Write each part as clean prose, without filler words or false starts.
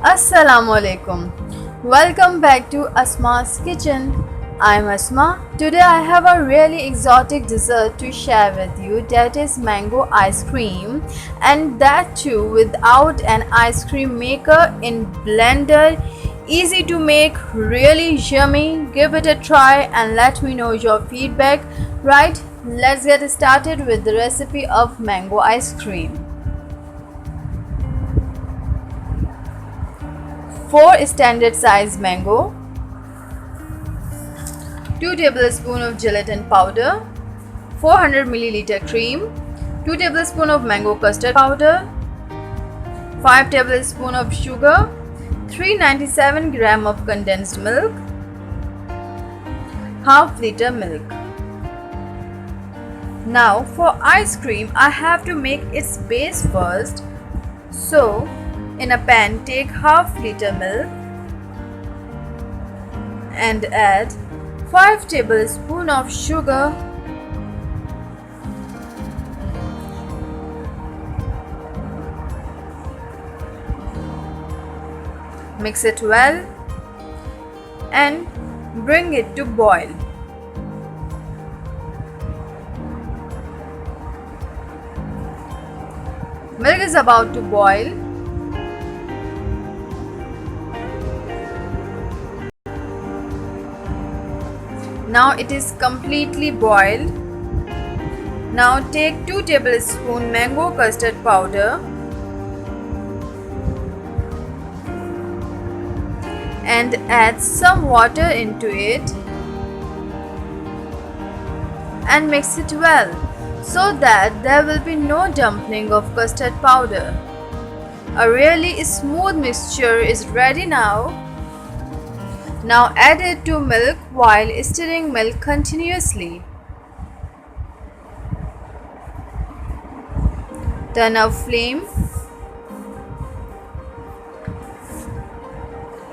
Assalamu alaikum. Welcome back to ASMAS kitchen. I'm Asma. Today I have a really exotic dessert to share with you, that is mango ice cream, and that too without an ice cream maker, in blender. Easy to make, really yummy. Give it a try and let me know your feedback. Right, let's get started with the recipe of mango ice cream. 4 standard size mango, 2 tablespoons of gelatin powder, 400 milliliter cream, 2 tablespoons of mango custard powder, 5 tablespoons of sugar, 397 gram of condensed milk, half liter milk. Now for ice cream I have to make its base first. So in a pan take half liter milk and add 5 tablespoons of sugar, mix it well and bring it to boil. Milk is about to boil. Now it is completely boiled. Now take 2 tablespoons mango custard powder and add some water into it and mix it well so that there will be no dumping of custard powder. A really smooth mixture is ready now. Now add it to milk while stirring milk continuously. Turn off flame.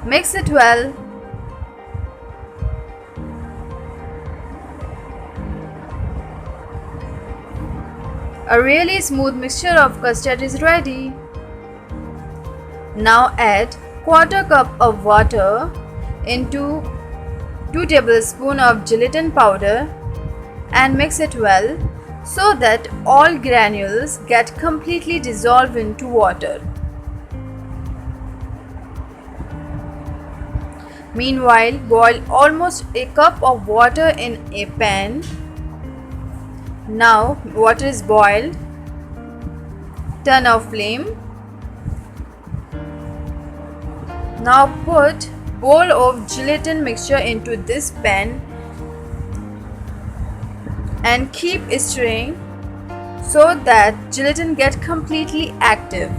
Mix it well. A really smooth mixture of custard is ready. Now add quarter cup of water into 2 tablespoons of gelatin powder and mix it well so that all granules get completely dissolved into water. Meanwhile, boil almost a cup of water in a pan. Now water is boiled. Turn off flame. Now put bowl of gelatin mixture into this pan and keep stirring so that gelatin get completely active.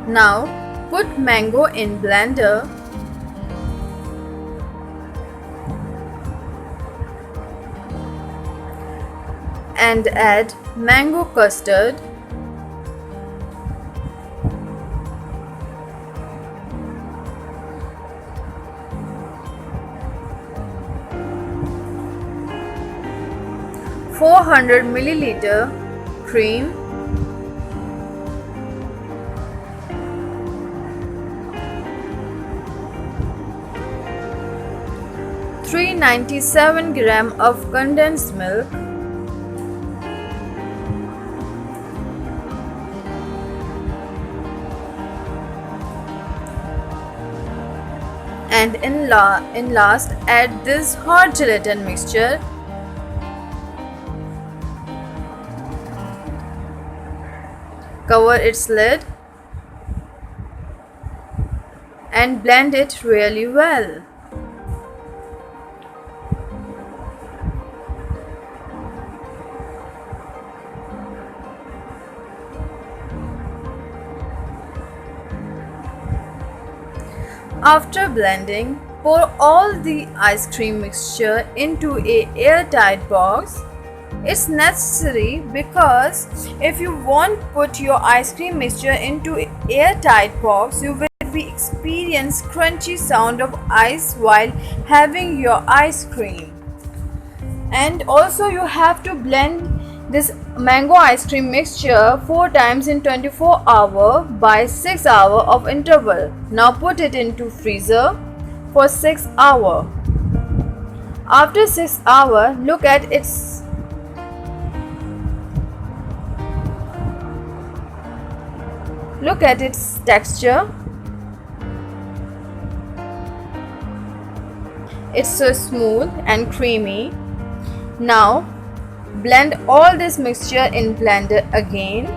Now put mango in blender and add mango custard, (400 milliliter) cream, (397 gram of condensed milk), and in last add this hot gelatin mixture. Cover its lid and blend it really well. After blending, pour all the ice cream mixture into a airtight box It's necessary because if you won't put your ice cream mixture into airtight box, you will be experience crunchy sound of ice while having your ice cream. And also you have to blend this mango ice cream mixture 4 times in 24 hour by 6 hour of interval. Now put it into freezer for 6 hour. After 6 hour, look at its texture. It's so smooth and creamy. Now blend all this mixture in blender again.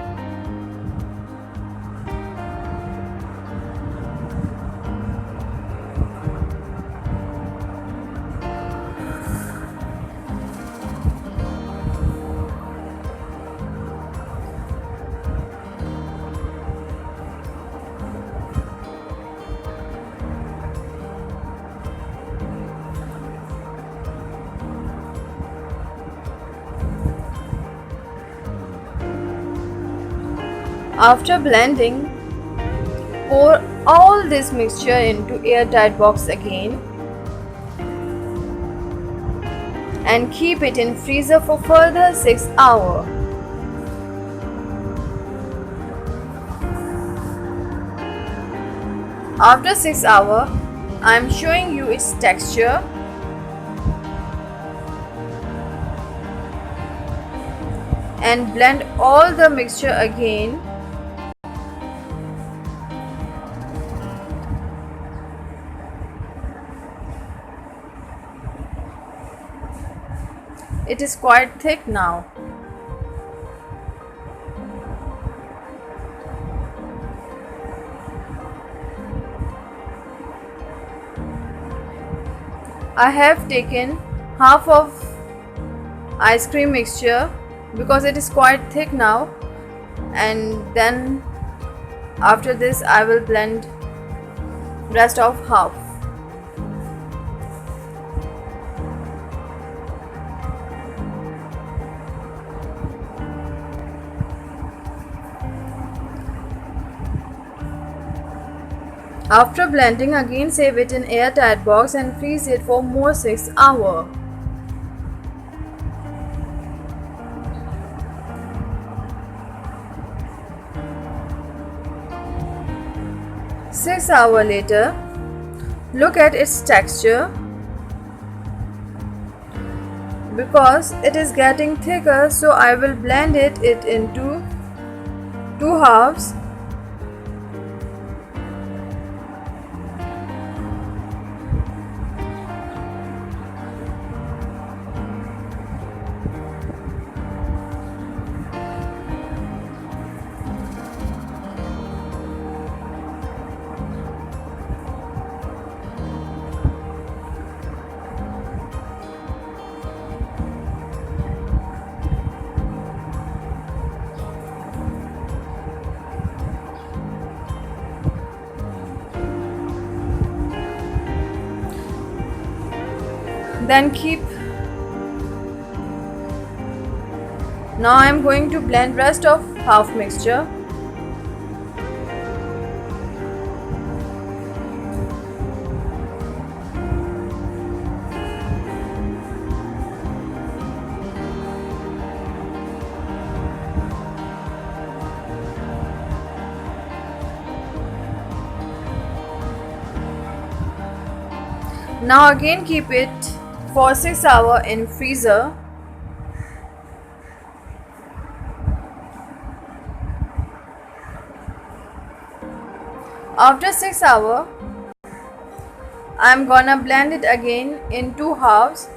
After blending, pour all this mixture into airtight box again and keep it in freezer for further 6 hours. After 6 hours, I am showing you its texture. And blend all the mixture again. It is quite thick now. I have taken half of ice cream mixture because it is quite thick now, and then after this I will blend rest of half. After blending, again save it in airtight box and freeze it for more 6 hours. Six hours later, look at its texture. Because it is getting thicker, so I will blend it into two halves. Then now I am going to blend rest of half mixture. Now again keep it for 6 hours in freezer. After 6 hours, I am gonna blend it again in two halves.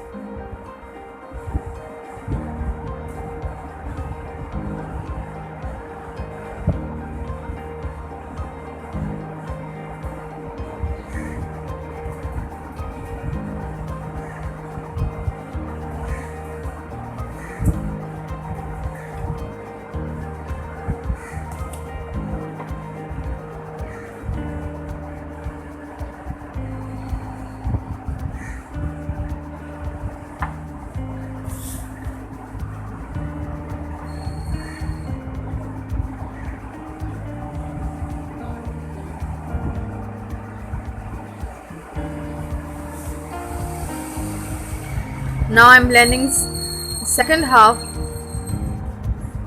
Now I'm blending second half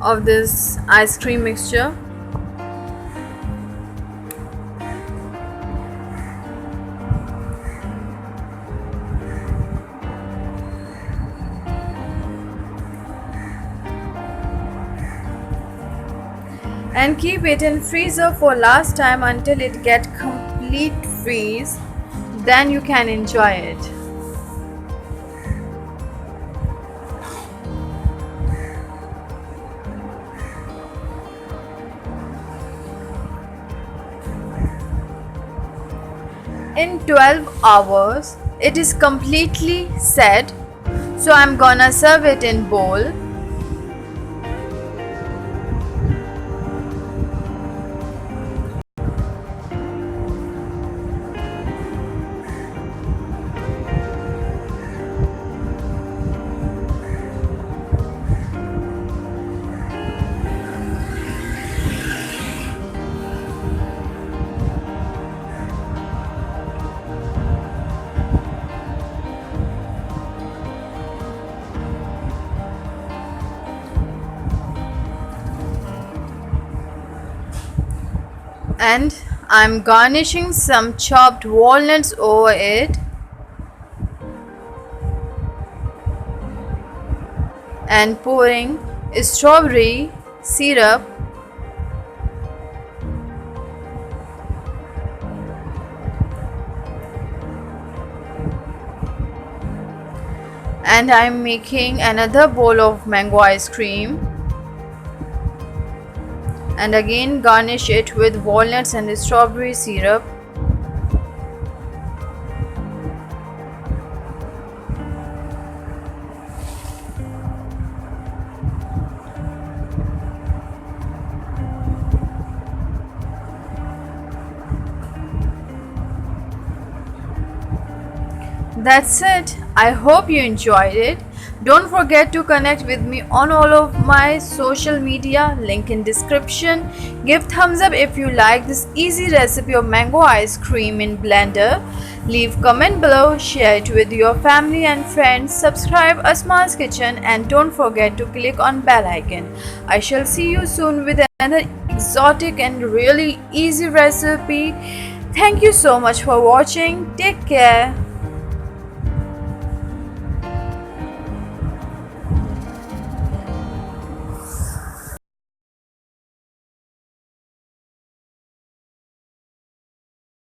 of this ice cream mixture. And keep it in freezer for last time until it get complete freeze, then you can enjoy it. In 12 hours it is completely set, so I'm gonna serve it in bowl. And I'm garnishing some chopped walnuts over it, and pouring strawberry syrup, and I'm making another bowl of mango ice cream, and again garnish it with walnuts and strawberry syrup. That's it. I hope you enjoyed it. Don't forget to connect with me on all of my social media, link in description. Give thumbs up if you like this easy recipe of mango ice cream in blender. Leave comment below, share it with your family and friends, subscribe ASMAS Kitchen, and don't forget to click on bell icon. I shall see you soon with another exotic and really easy recipe. Thank you so much for watching. Take care.